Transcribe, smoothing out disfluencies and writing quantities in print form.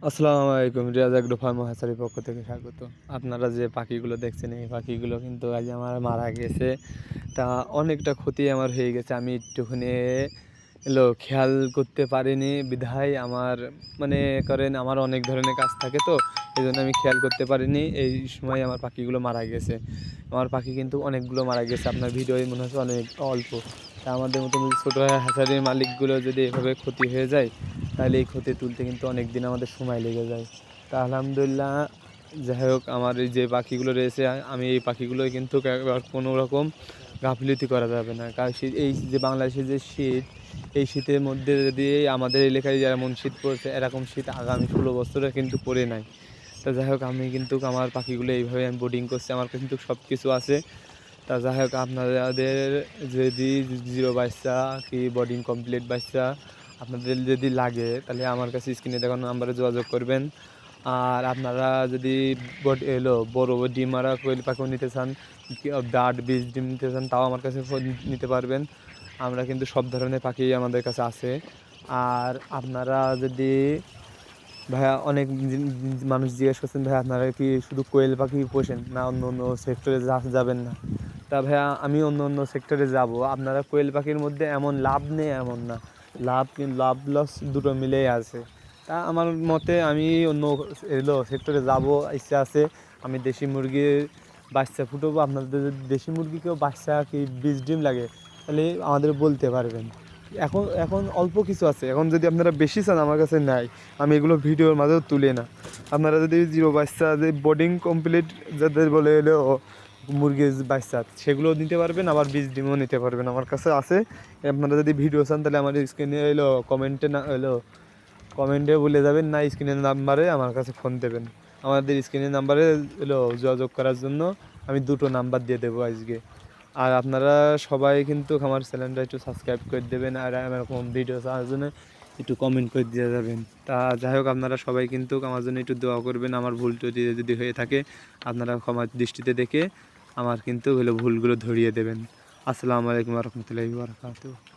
আসসালামু আলাইকুম। Riaz agro farm হ্যাচারির পক্ষ থেকে স্বাগত। আপনারা যে পাখিগুলো দেখছেন এই পাখিগুলো কিন্তু আজ আমার মারা গেছে। তা অনেকটা ক্ষতি আমার হয়ে গেছে। আমি একটুখানি খেয়াল করতে পারিনি বিধায় আমার মানে করেন আমার অনেক ধরনের কাজ থাকে, তো এই জন্য আমি খেয়াল করতে পারিনি। এই সময় আমার পাখিগুলো মারা গেছে। আমার পাখি কিন্তু অনেকগুলো মারা গেছে। আপনার ভিডিওয় মনে হচ্ছে অনেক অল্প। তা আমাদের মতন যদি ছোটো হ্যাচারির মালিকগুলো যদি এভাবে ক্ষতি হয়ে যায়, তাহলে এই ক্ষতি তুলতে কিন্তু অনেক দিন আমাদের সময় লেগে যায়। তা আলহামদুলিল্লাহ, যাই হোক, আমার এই যে পাখিগুলো রয়েছে আমি এই পাখিগুলোই কিন্তু কোনো রকম গাফিলতি করা যাবে না। কারণ এই যে বাংলাদেশের যে শীত, এই শীতের মধ্যে যদি আমাদের এলাকায় যেমন শীত পড়ছে এরকম শীত আগামী 16 বছরে কিন্তু পড়ে নাই। তা যাই হোক, আমি কিন্তু আমার পাখিগুলো এইভাবে আমি বোর্ডিং করছি, আমার কিন্তু সব কিছু আছে। তা যাই হোক, আপনাদের যদি জিরো বাচ্চা কি বোর্ডিং কমপ্লিট বাচ্চা আপনাদের যদি লাগে, তাহলে আমার কাছে স্ক্রিনে দেখানো নাম্বারে যোগাযোগ করবেন। আর আপনারা যদি বড় ডিম মারা কোয়েল পাখিও নিতে চান, ডাট বীজ ডিম নিতে চান, তাও আমার কাছে নিতে পারবেন। আমরা কিন্তু সব ধরনের পাখি আমাদের কাছে আছে। আর আপনারা যদি ভাইয়া অনেক মানুষ জিজ্ঞেস করছেন, ভাইয়া আপনারা কি শুধু কোয়েল পাখি পোষেন না অন্য অন্য সেক্টরে যাবেন না? তা ভাইয়া আমি অন্য অন্য সেক্টরে যাব। আপনারা কোয়েল পাখির মধ্যে এমন লাভ নেই এমন না, লাভ লস দুটো মিলেই আছে। তা আমার মতে আমি অন্য সেক্টরে যাব, ইচ্ছা আছে। আমি দেশি মুরগির বাচ্চা ফুটাবো। আপনাদের যদি দেশি মুরগিকেও বাচ্চা কি বীজ ডিম লাগে, তাহলে আমাদের বলতে পারবেন। এখন এখন অল্প কিছু আছে, এখন যদি আপনারা বেশি চান আমার কাছে নাই, আমি এগুলো ভিডিওর মাঝেও তুলে না। আপনারা যদি জিরো বাচ্চা যে বোর্ডিং কমপ্লিট যাদের বলে এলেও মুরগির বাচ্চা, সেগুলোও নিতে পারবেন, আবার বীজ ডিমও নিতে পারবেন, আমার কাছে আছে। আপনারা যদি ভিডিও চান তাহলে আমার স্ক্রিনে কমেন্টে বলে যাবেন, না স্ক্রিনের নাম্বারে আমার কাছে ফোন দেবেন। আমাদের স্ক্রিনের নাম্বারে যোগাযোগ করার জন্য আমি দুটো নাম্বার দিয়ে দেবো আজকে। আর আপনারা সবাই কিন্তু আমার চ্যানেলটা একটু সাবস্ক্রাইব করে দেবেন, আর এরকম ভিডিও চাওয়ার জন্য একটু কমেন্ট করে দিয়ে যাবেন। তা যাই হোক, আপনারা সবাই কিন্তু আমার জন্য একটু দোয়া করবেন। আমার ভুল যদি হয়ে থাকে আপনারা ক্ষমার দৃষ্টিতে দেখে আমার কিন্তু ভুলগুলো ধরিয়ে দেবেন। আসসালামু আলাইকুম ওয়া রাহমাতুল্লাহি ওয়া বারাকাতুহু।